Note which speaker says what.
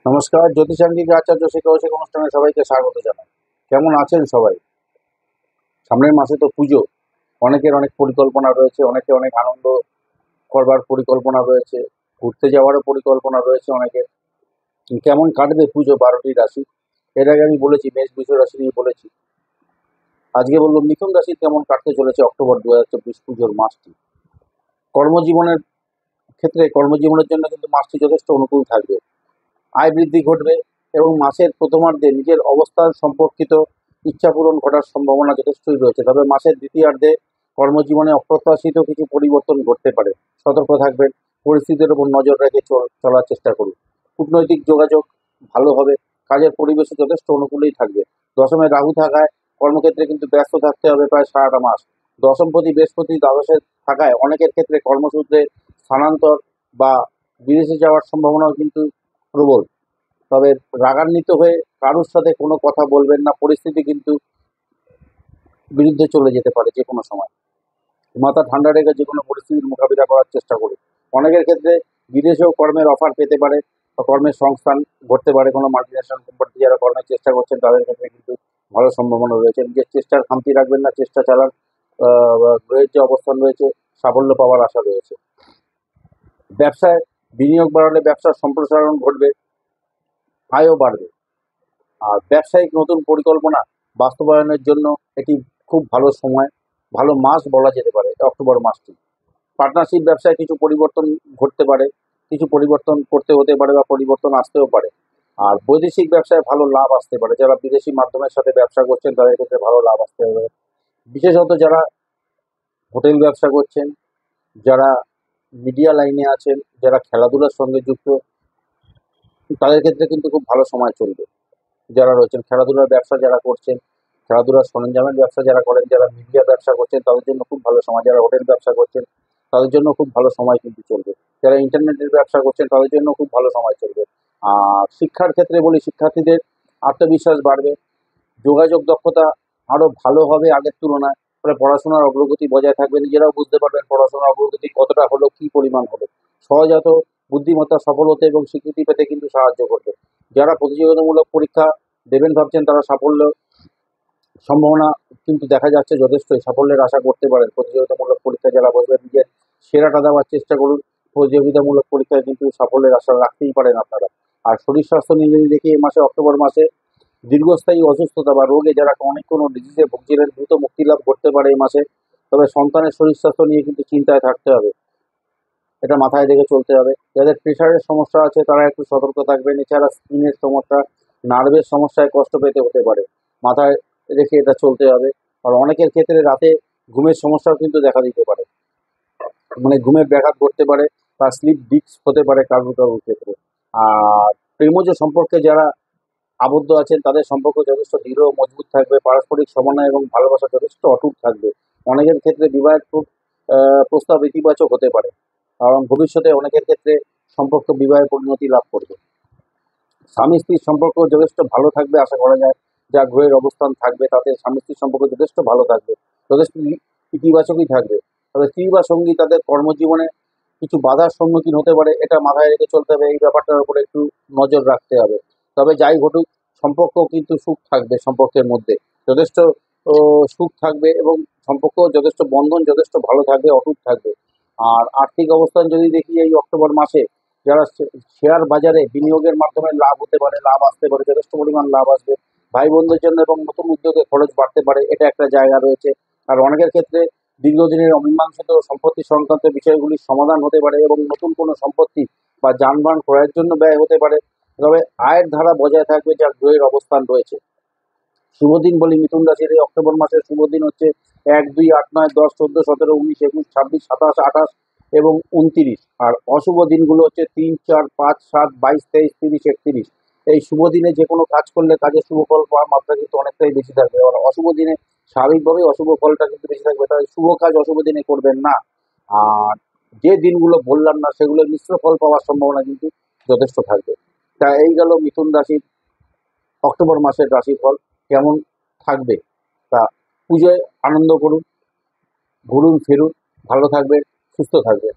Speaker 1: নমস্কার, জ্যোতিষাঙ্গিক আচার্য শিক্ষক অনুষ্ঠানে সবাইকে স্বাগত জানাই। কেমন আছেন সবাই? সামনের মাসে তো পুজো, অনেকের অনেক পরিকল্পনা রয়েছে, অনেকে অনেক আনন্দ করবার পরিকল্পনা রয়েছে, ঘুরতে যাওয়ারও পরিকল্পনা রয়েছে অনেকের। কেমন কাটবে পুজো 12টি রাশি? এর আগে আমি বলেছি মেষ বৃষ রাশি নিয়ে বলেছি। আজকে বলবো মিথুন রাশির কেমন কাটতে চলেছে অক্টোবর 2024 পুজোর মাসটি। কর্মজীবনের কর্মজীবনের জন্য কিন্তু মাসটি যথেষ্ট অনুকূল থাকবে। আয় বৃদ্ধি ঘটবে এবং মাসের প্রথমার্ধে নিজের অবস্থান সম্পর্কিত ইচ্ছা পূরণ ঘটার সম্ভাবনা যথেষ্টই রয়েছে। তবে মাসের দ্বিতীয়ার্ধে কর্মজীবনে অপ্রত্যাশিত কিছু পরিবর্তন ঘটতে পারে। সতর্ক থাকবেন, পরিস্থিতির উপর নজর রেখে চলার চেষ্টা করুন। কূটনৈতিক যোগাযোগ ভালো হবে, কাজের পরিবেশে যথেষ্ট অনুকূলেই থাকবে। দশমে রাহু থাকায় কর্মক্ষেত্রে কিন্তু ব্যস্ত থাকতে হবে প্রায় সারাটা মাস। দশমপতি বৃহস্পতি দ্বাদশে থাকায় অনেকের ক্ষেত্রে কর্মসূত্রে স্থানান্তর বা বিদেশে যাওয়ার সম্ভাবনাও কিন্তু প্রবল। তবে রাগান্বিত হয়ে কারোর সাথে কোনো কথা বলবেন না, পরিস্থিতি কিন্তু বিরুদ্ধে চলে যেতে পারে যে কোনো সময়। মাথা ঠান্ডা রেখে যে কোনো পরিস্থিতির মোকাবিলা করার চেষ্টা করুন। অনেকের ক্ষেত্রে বিদেশেও কর্মের অফার পেতে পারে বা কর্মের সংস্থান ঘটতে পারে। কোনো মাল্টিন্যাশনাল কোম্পানিতে যারা কর্মের চেষ্টা করছেন তাদের ক্ষেত্রে কিন্তু ভালো সম্ভাবনা রয়েছে। নিজের চেষ্টার খামতি রাখবেন না, চেষ্টা চালান। গ্রহের যে অবস্থান রয়েছে, সাফল্য পাওয়ার আশা রয়েছে। ব্যবসায় বিনিয়োগ বাড়ালে ব্যবসার সম্প্রসারণ ঘটবে, আয়ও বাড়বে। আর ব্যবসায়িক নতুন পরিকল্পনা বাস্তবায়নের জন্য এটি খুব ভালো সময়, ভালো মাস বলা যেতে পারে অক্টোবর মাসটি। পার্টনারশিপ ব্যবসায় কিছু পরিবর্তন ঘটতে পারে, কিছু পরিবর্তন করতে হতে পারে বা পরিবর্তন আসতেও পারে। আর বৈদেশিক ব্যবসায় ভালো লাভ আসতে পারে। যারা বিদেশি মাধ্যমের সাথে ব্যবসা করছেন তাদের ক্ষেত্রে ভালো লাভ আসতে পারে। বিশেষত যারা হোটেল ব্যবসা করছেন, যারা মিডিয়া লাইনে আছেন, যারা খেলাধুলার সঙ্গে যুক্ত, তাদের ক্ষেত্রে কিন্তু খুব ভালো সময় চলবে। যারা রয়েছেন খেলাধুলার ব্যবসা যারা করছেন, খেলাধুলার সরঞ্জামের ব্যবসা যারা করেন, যারা মিডিয়া ব্যবসা করছেন তাদের জন্য খুব ভালো সময়। যারা হোটেল ব্যবসা করছেন তাদের জন্য খুব ভালো সময় কিন্তু চলবে। যারা ইন্টারনেটের ব্যবসা করছেন তাদের জন্য খুব ভালো সময় চলবে। আর শিক্ষার ক্ষেত্রে বলি, শিক্ষার্থীদের আত্মবিশ্বাস বাড়বে, যোগাযোগ দক্ষতা আরও ভালো হবে আগের তুলনায়। ফলে পড়াশোনার অগ্রগতি বজায় থাকবে, নিজেরাও বুঝতে পারবেন পড়াশোনার অগ্রগতি কতটা হলো, কী পরিমাণ হলো। সহজাত বুদ্ধিমত্তা সফল হতে এবং স্বীকৃতি পেতে কিন্তু সাহায্য করবে। যারা প্রতিযোগিতামূলক পরীক্ষা দেবেন ভাবছেন তারা সাফল্য সম্ভাবনা কিন্তু দেখা যাচ্ছে যথেষ্টই। সাফল্যের আশা করতে পারেন। প্রতিযোগিতামূলক পরীক্ষায় যারা বসবেন নিজের সেরাটা দেওয়ার চেষ্টা করুন। প্রতিযোগিতামূলক পরীক্ষায় কিন্তু সাফল্যের আশা রাখতেই পারেন আপনারা। আর শরীর স্বাস্থ্য নিয়ে যদি দেখি, এই মাসে অক্টোবর মাসে দীর্ঘস্থায়ী অসুস্থতা বা রোগে যারা অনেক কোনো ডিজিজে ভুগছিলেন দ্রুত মুক্তিলাভ করতে পারে এই মাসে। তবে সন্তানের শরীর স্বাস্থ্য নিয়ে কিন্তু চিন্তায় থাকতে হবে, এটা মাথায় রেখে চলতে হবে। যাদের প্রেশারের সমস্যা আছে তারা একটু সতর্ক থাকবেন। এছাড়া স্কিনের সমস্যা, নার্ভের সমস্যায় কষ্ট পেতে হতে পারে, মাথায় রেখে এটা চলতে হবে। আর অনেকের ক্ষেত্রে রাতে ঘুমের সমস্যাও কিন্তু দেখা দিতে পারে, মানে ঘুমের ব্যাঘাত ঘটতে পারে বা স্লিপ ডিস্ক হতে পারে কারোর কারোর ক্ষেত্রে। আর প্রেমজ সম্পর্কে যারা আবদ্ধ আছেন তাদের সম্পর্ক যথেষ্ট দৃঢ় ও মজবুত থাকবে। পারস্পরিক সমন্বয় এবং ভালোবাসা যথেষ্ট অটুট থাকবে। অনেকের ক্ষেত্রে বিবাহের প্রস্তাব ইতিবাচক হতে পারে, কারণ ভবিষ্যতে অনেকের ক্ষেত্রে সম্পর্ক বিবাহে পরিণতি লাভ করবে। স্বামী স্ত্রীর সম্পর্ক যথেষ্ট ভালো থাকবে আশা করা যায়। যা গ্রহের অবস্থান থাকবে তাতে স্বামী স্ত্রীর সম্পর্ক যথেষ্ট ভালো থাকবে, যথেষ্ট ইতিবাচকই থাকবে। তবে স্ত্রী বা সঙ্গী তাদের কর্মজীবনে কিছু বাধার সম্মুখীন হতে পারে, এটা মাথায় রেখে চলতে হবে। এই ব্যাপারটার উপরে একটু নজর রাখতে হবে। তবে যাই ঘটুক, সম্পর্ক কিন্তু সুখ থাকবে, সম্পর্কের মধ্যে যথেষ্ট ও সুখ থাকবে এবং সম্পর্ক যথেষ্ট বন্ধন যথেষ্ট ভালো থাকবে, অটুট থাকবে। আর আর্থিক অবস্থান যদি দেখি, এই অক্টোবর মাসে যারা শেয়ার বাজারে বিনিয়োগের মাধ্যমে লাভ হতে পারে, লাভ আসতে পারে, যথেষ্ট পরিমাণ লাভ আসবে। ভাই বোনদের জন্য এবং নতুন উদ্যোগে খরচ বাড়তে পারে, এটা একটা জায়গা রয়েছে। আর অনেকের ক্ষেত্রে দীর্ঘদিনের অমীমাংসিত সম্পত্তি সংক্রান্ত বিষয়গুলির সমাধান হতে পারে এবং নতুন কোনো সম্পত্তি বা যানবাহন ক্রয়ের জন্য ব্যয় হতে পারে। তবে আয়ের ধারা বজায় থাকবে যা গ্রহের অবস্থান রয়েছে। শুভ দিন বলি মিথুন রাশির এই অক্টোবর মাসের শুভ দিন হচ্ছে 1, 2, 8, 9, 10, 14, 17, 19, 21, 26, 27, 28 এবং 29। আর অশুভ দিনগুলো হচ্ছে 3, 4, 5, 7, 22, 23, 30, 31। এই শুভ দিনে যে কোনো কাজ করলে কাজের শুভ ফল পাওয়ার মাত্রা কিন্তু অনেকটাই বেশি থাকবে। আর অশুভ দিনে স্বাভাবিকভাবেই অশুভ ফলটা কিন্তু বেশি থাকবে, তাই শুভ কাজ অশুভ দিনে করবেন না। আর যে দিনগুলো বললাম না সেগুলোর মিশ্র ফল পাওয়ার সম্ভাবনা কিন্তু যথেষ্ট থাকবে। তা এই গেল মিথুন রাশির অক্টোবর মাসের রাশিফল কেমন থাকবে। তা পুজোয় আনন্দ করুন, ঘুরুন ফিরুন, ভালো থাকবেন, সুস্থ থাকবেন।